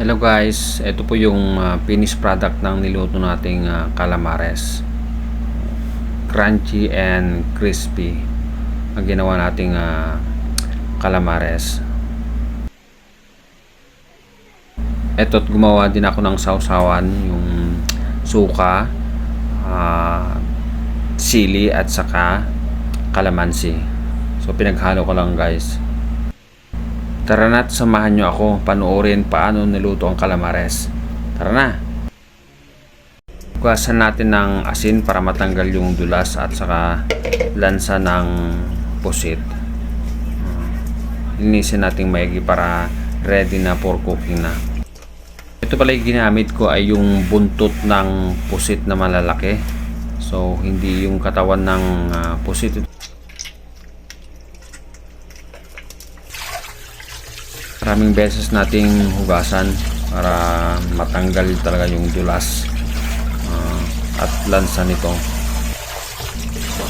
Hello guys, ito po yung finished product ng niluto nating calamares. Crunchy and crispy ang ginawa nating calamares. Eto't gumawa din ako ng sausawan, yung suka, sili at saka calamansi. So pinaghalo ko lang guys. Tara na't samahan nyo ako panoorin paano niluto ang calamares. Tara na! Hugasan natin ng asin para matanggal yung dulas at saka lansa ng pusit. Linisin natin maigi para ready na for cooking na. Ito pala yung ginamit ko ay yung buntot ng pusit na malalaki. So hindi yung katawan ng pusit. Maraming beses nating hugasan para matanggal talaga yung dulas at lansa nito.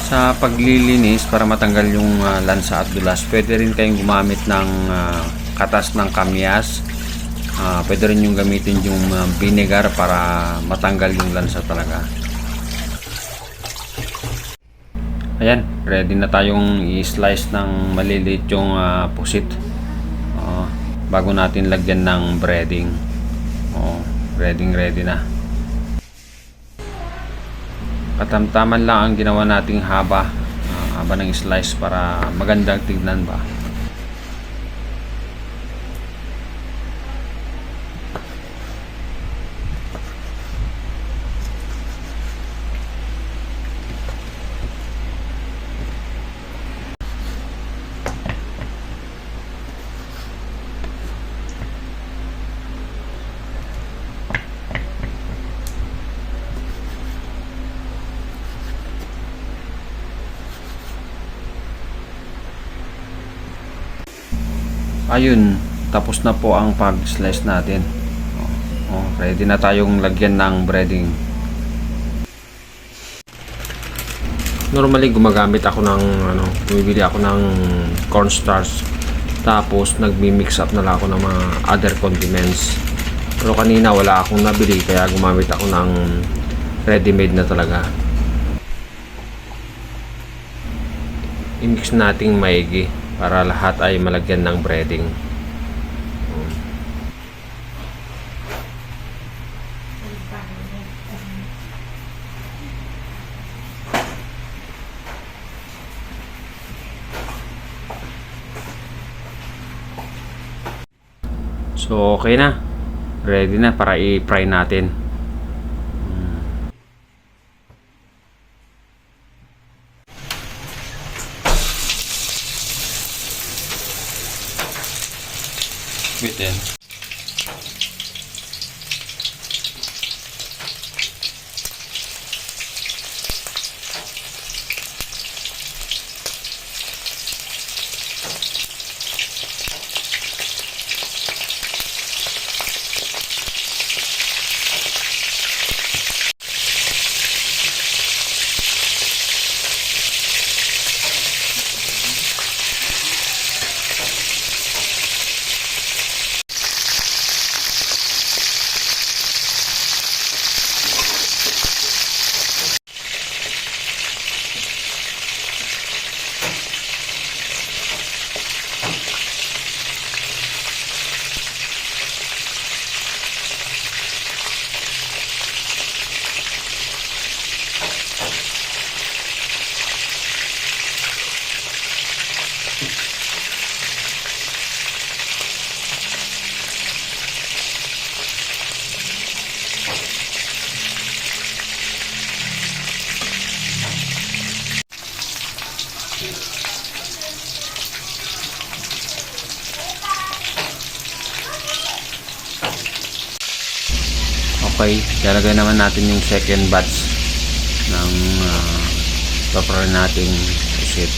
Sa paglilinis para matanggal yung lansa at dulas, pwede rin kayong gumamit ng katas ng kamyas. Pwede rin yung gamitin yung vinegar para matanggal yung lansa talaga. Ayan, ready na tayong i-slice ng maliliit yung pusit. Bago natin lagyan ng breading. Ready na. Katamtaman lang ang ginawa nating haba ng slice para magandang tignan ba. Ayun, tapos na po ang pag-slice natin. Ready na tayong lagyan ng breading. Normally gumagamit ako ng bumibili ako ng cornstarch. Tapos nagmi-mix up na lang ako ng mga other condiments. Pero kanina wala akong nabili kaya gumamit ako ng ready-made na talaga. I-mix nating maigi para lahat ay malagyan ng breading. So okay na. Ready na para i-fry natin. Bitin. Okay, lalagay naman natin yung second batch ng paparin nating pusit.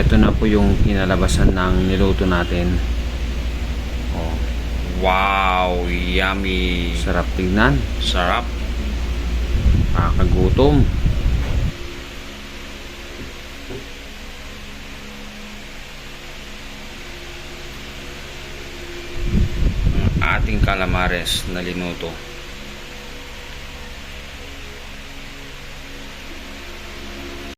Ito na po yung kinalabasan ng niluto natin. Oh. Wow, yummy. Sarap tignan. Sarap. Kakagutom. Ang ating calamares na linuto.